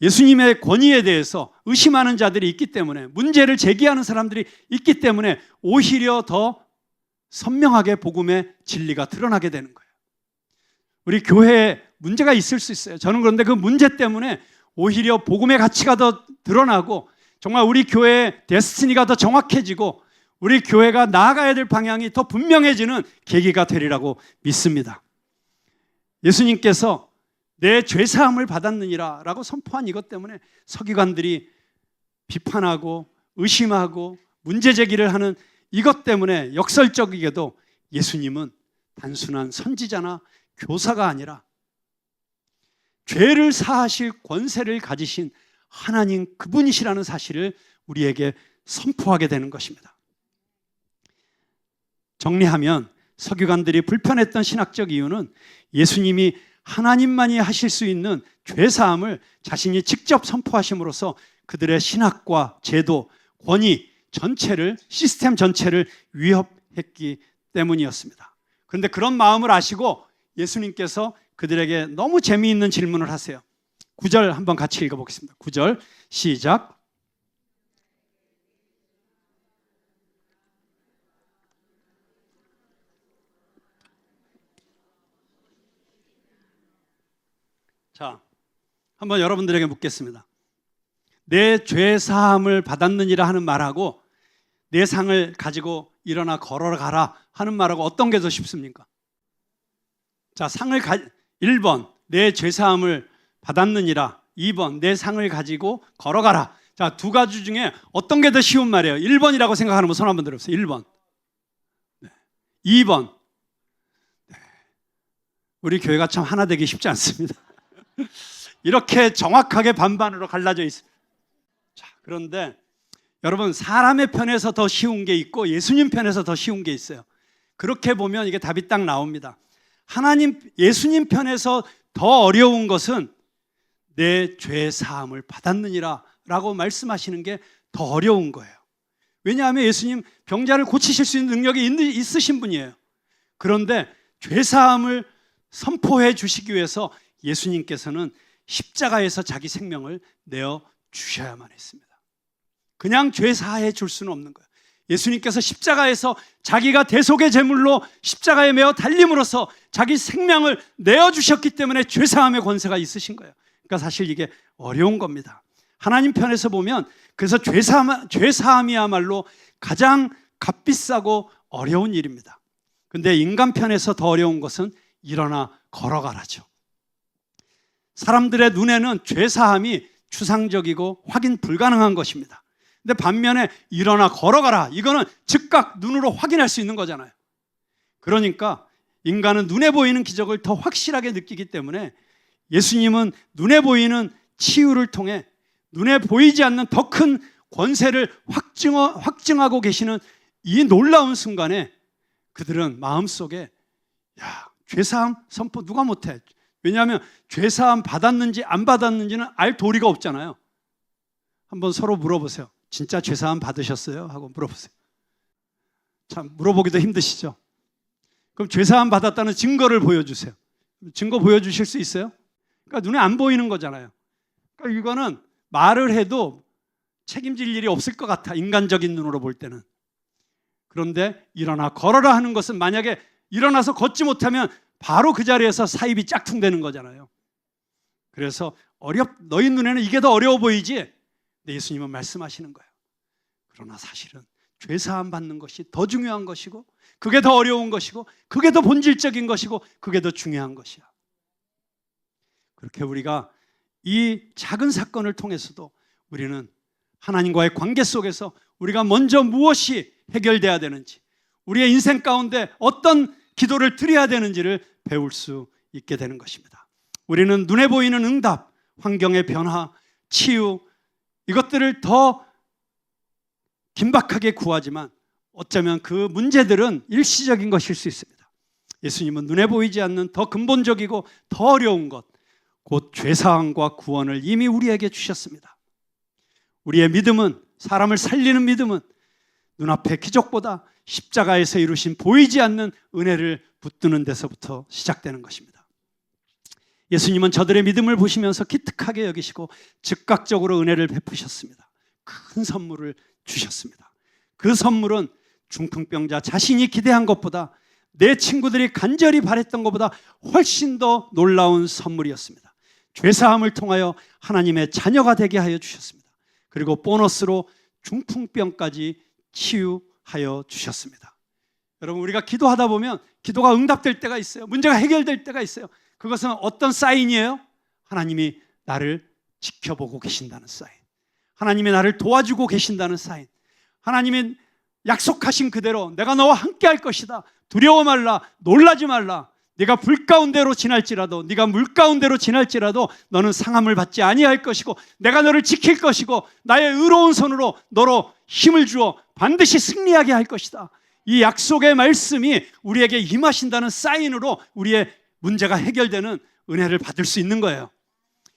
예수님의 권위에 대해서 의심하는 자들이 있기 때문에, 문제를 제기하는 사람들이 있기 때문에 오히려 더 선명하게 복음의 진리가 드러나게 되는 거예요. 우리 교회에 문제가 있을 수 있어요. 저는 그런데 그 문제 때문에 오히려 복음의 가치가 더 드러나고 정말 우리 교회의 데스티니가 더 정확해지고 우리 교회가 나아가야 될 방향이 더 분명해지는 계기가 되리라고 믿습니다. 예수님께서 내 죄사함을 받았느니라 라고 선포한 이것 때문에 서기관들이 비판하고 의심하고 문제제기를 하는 이것 때문에 역설적이게도 예수님은 단순한 선지자나 교사가 아니라 죄를 사하실 권세를 가지신 하나님 그분이시라는 사실을 우리에게 선포하게 되는 것입니다. 정리하면 서기관들이 불편했던 신학적 이유는 예수님이 하나님만이 하실 수 있는 죄사함을 자신이 직접 선포하심으로써 그들의 신학과 제도, 권위 전체를, 시스템 전체를 위협했기 때문이었습니다. 그런데 그런 마음을 아시고 예수님께서 그들에게 너무 재미있는 질문을 하세요. 9절 한번 같이 읽어보겠습니다. 9절 시작. 자, 한번 여러분들에게 묻겠습니다. 내 죄 사함을 받았느니라 하는 말하고 내 상을 가지고 일어나 걸어가라 하는 말하고 어떤 게 더 쉽습니까? 자, 1번 내 죄 사함을 받았느니라, 2번 내 상을 가지고 걸어가라. 자, 두 가지 중에 어떤 게 더 쉬운 말이에요? 1번이라고 생각하는 분 손 한번 들어보세요. 1번. 네. 2번. 네. 우리 교회가 참 하나 되기 쉽지 않습니다. 이렇게 정확하게 반반으로 갈라져 있습니다. 자, 그런데 여러분, 사람의 편에서 더 쉬운 게 있고 예수님 편에서 더 쉬운 게 있어요. 그렇게 보면 이게 답이 딱 나옵니다. 예수님 편에서 더 어려운 것은 내 죄 사함을 받았느니라 라고 말씀하시는 게 더 어려운 거예요. 왜냐하면 예수님 병자를 고치실 수 있는 능력이 있으신 분이에요. 그런데 죄 사함을 선포해 주시기 위해서 예수님께서는 십자가에서 자기 생명을 내어 주셔야만 했습니다. 그냥 죄 사해 줄 수는 없는 거예요. 예수님께서 십자가에서 자기가 대속의 제물로 십자가에 매어 달림으로써 자기 생명을 내어 주셨기 때문에 죄 사함의 권세가 있으신 거예요. 그러니까 사실 이게 어려운 겁니다. 하나님 편에서 보면 그래서 죄 사함이야말로 가장 값비싸고 어려운 일입니다. 근데 인간 편에서 더 어려운 것은 일어나 걸어가라죠. 사람들의 눈에는 죄사함이 추상적이고 확인 불가능한 것입니다. 근데 반면에 일어나 걸어가라, 이거는 즉각 눈으로 확인할 수 있는 거잖아요. 그러니까 인간은 눈에 보이는 기적을 더 확실하게 느끼기 때문에 예수님은 눈에 보이는 치유를 통해 눈에 보이지 않는 더 큰 권세를 확증하고 계시는 이 놀라운 순간에 그들은 마음속에 죄사함 선포 누가 못해? 왜냐하면 죄사함 받았는지 안 받았는지는 알 도리가 없잖아요. 한번 서로 물어보세요. 진짜 죄사함 받으셨어요? 하고 물어보세요. 참 물어보기도 힘드시죠? 그럼 죄사함 받았다는 증거를 보여주세요. 증거 보여주실 수 있어요? 그러니까 눈에 안 보이는 거잖아요. 그러니까 이거는 말을 해도 책임질 일이 없을 것 같아, 인간적인 눈으로 볼 때는. 그런데 일어나 걸어라 하는 것은 만약에 일어나서 걷지 못하면 바로 그 자리에서 사입이 짝퉁되는 거잖아요. 그래서 너희 눈에는 이게 더 어려워 보이지? 근데 예수님은 말씀하시는 거예요. 그러나 사실은 죄사함 받는 것이 더 중요한 것이고, 그게 더 어려운 것이고, 그게 더 본질적인 것이고, 그게 더 중요한 것이야. 그렇게 우리가 이 작은 사건을 통해서도 우리는 하나님과의 관계 속에서 우리가 먼저 무엇이 해결돼야 되는지, 우리의 인생 가운데 어떤 기도를 드려야 되는지를 배울 수 있게 되는 것입니다. 우리는 눈에 보이는 응답, 환경의 변화, 치유, 이것들을 더 긴박하게 구하지만 어쩌면 그 문제들은 일시적인 것일 수 있습니다. 예수님은 눈에 보이지 않는 더 근본적이고 더 어려운 것, 곧 죄사함과 구원을 이미 우리에게 주셨습니다. 우리의 믿음은, 사람을 살리는 믿음은 눈앞의 기적보다 십자가에서 이루신 보이지 않는 은혜를 붙드는 데서부터 시작되는 것입니다. 예수님은 저들의 믿음을 보시면서 기특하게 여기시고 즉각적으로 은혜를 베푸셨습니다. 큰 선물을 주셨습니다. 그 선물은 중풍병자 자신이 기대한 것보다, 내 친구들이 간절히 바랬던 것보다 훨씬 더 놀라운 선물이었습니다. 죄사함을 통하여 하나님의 자녀가 되게 하여 주셨습니다. 그리고 보너스로 중풍병까지 치유하여 주셨습니다. 여러분, 우리가 기도하다 보면 기도가 응답될 때가 있어요. 문제가 해결될 때가 있어요. 그것은 어떤 사인이에요? 하나님이 나를 지켜보고 계신다는 사인, 하나님이 나를 도와주고 계신다는 사인, 하나님이 약속하신 그대로 내가 너와 함께 할 것이다, 두려워 말라, 놀라지 말라, 네가 불 가운데로 지날지라도, 네가 물 가운데로 지날지라도 너는 상함을 받지 아니할 것이고 내가 너를 지킬 것이고 나의 의로운 손으로 너로 힘을 주어 반드시 승리하게 할 것이다. 이 약속의 말씀이 우리에게 임하신다는 사인으로 우리의 문제가 해결되는 은혜를 받을 수 있는 거예요.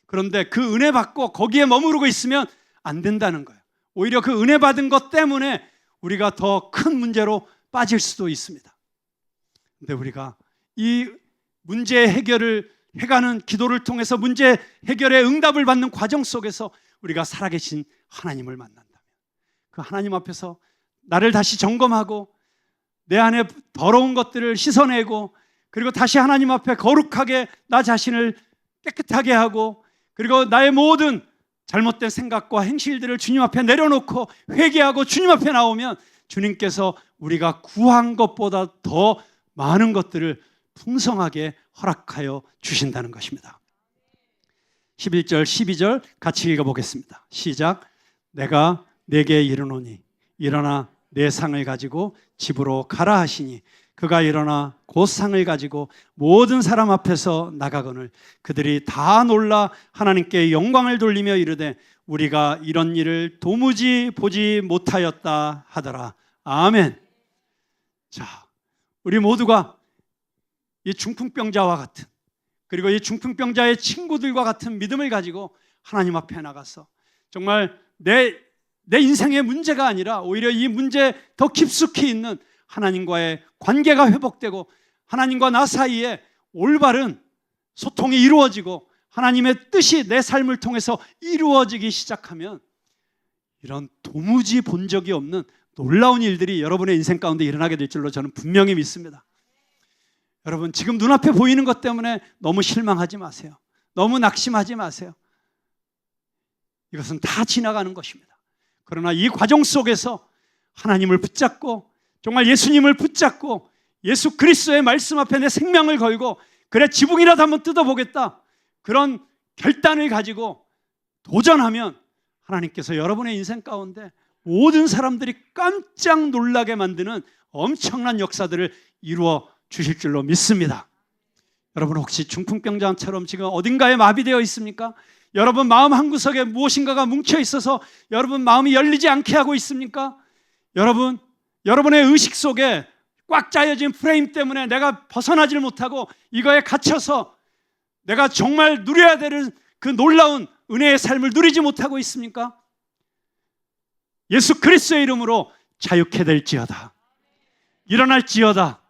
그런데 그 은혜 받고 거기에 머무르고 있으면 안 된다는 거예요. 오히려 그 은혜 받은 것 때문에 우리가 더 큰 문제로 빠질 수도 있습니다. 근데 우리가 이 문제 해결을 해가는 기도를 통해서 문제 해결의 응답을 받는 과정 속에서 우리가 살아계신 하나님을 만난다면, 그 하나님 앞에서 나를 다시 점검하고 내 안에 더러운 것들을 씻어내고, 그리고 다시 하나님 앞에 거룩하게 나 자신을 깨끗하게 하고, 그리고 나의 모든 잘못된 생각과 행실들을 주님 앞에 내려놓고 회개하고 주님 앞에 나오면 주님께서 우리가 구한 것보다 더 많은 것들을 풍성하게 허락하여 주신다는 것입니다. 11절, 12절 같이 읽어보겠습니다. 시작. 내가 내게 이르노니 일어나 내 상을 가지고 집으로 가라 하시니 그가 일어나 곧 상을 가지고 모든 사람 앞에서 나가거늘 그들이 다 놀라 하나님께 영광을 돌리며 이르되 우리가 이런 일을 도무지 보지 못하였다 하더라. 아멘. 자, 우리 모두가 이 중풍병자와 같은, 그리고 이 중풍병자의 친구들과 같은 믿음을 가지고 하나님 앞에 나가서 정말 내 인생의 문제가 아니라 오히려 이 문제에 더 깊숙이 있는 하나님과의 관계가 회복되고 하나님과 나 사이에 올바른 소통이 이루어지고 하나님의 뜻이 내 삶을 통해서 이루어지기 시작하면 이런 도무지 본 적이 없는 놀라운 일들이 여러분의 인생 가운데 일어나게 될 줄로 저는 분명히 믿습니다. 여러분, 지금 눈앞에 보이는 것 때문에 너무 실망하지 마세요. 너무 낙심하지 마세요. 이것은 다 지나가는 것입니다. 그러나 이 과정 속에서 하나님을 붙잡고 정말 예수님을 붙잡고 예수 그리스도의 말씀 앞에 내 생명을 걸고 그래 지붕이라도 한번 뜯어보겠다, 그런 결단을 가지고 도전하면 하나님께서 여러분의 인생 가운데 모든 사람들이 깜짝 놀라게 만드는 엄청난 역사들을 이루어 주실 줄로 믿습니다. 여러분 혹시 중풍병자처럼 지금 어딘가에 마비되어 있습니까? 여러분 마음 한구석에 무엇인가가 뭉쳐 있어서 여러분 마음이 열리지 않게 하고 있습니까? 여러분의 의식 속에 꽉 짜여진 프레임 때문에 내가 벗어나질 못하고 이거에 갇혀서 내가 정말 누려야 되는 그 놀라운 은혜의 삶을 누리지 못하고 있습니까? 예수 그리스도의 이름으로 자유케 될지어다. 일어날지어다.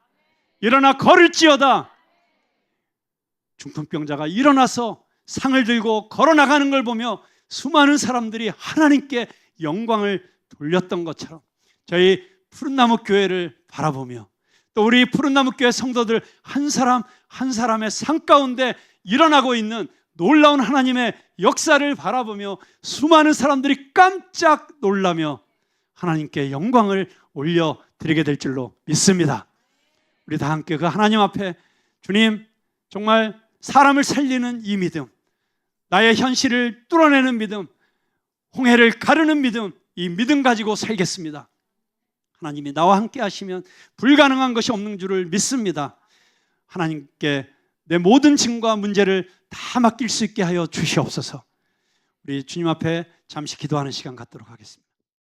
일어나 걸을지어다. 중풍병자가 일어나서 상을 들고 걸어나가는 걸 보며 수많은 사람들이 하나님께 영광을 돌렸던 것처럼 저희 푸른나무 교회를 바라보며 또 우리 푸른나무 교회 성도들 한 사람 한 사람의 삶 가운데 일어나고 있는 놀라운 하나님의 역사를 바라보며 수많은 사람들이 깜짝 놀라며 하나님께 영광을 올려드리게 될 줄로 믿습니다. 우리 다 함께 그 하나님 앞에 주님, 정말 사람을 살리는 이 믿음, 나의 현실을 뚫어내는 믿음, 홍해를 가르는 믿음, 이 믿음 가지고 살겠습니다. 하나님이 나와 함께 하시면 불가능한 것이 없는 줄을 믿습니다. 하나님께 내 모든 짐과 문제를 다 맡길 수 있게 하여 주시옵소서. 우리 주님 앞에 잠시 기도하는 시간 갖도록 하겠습니다.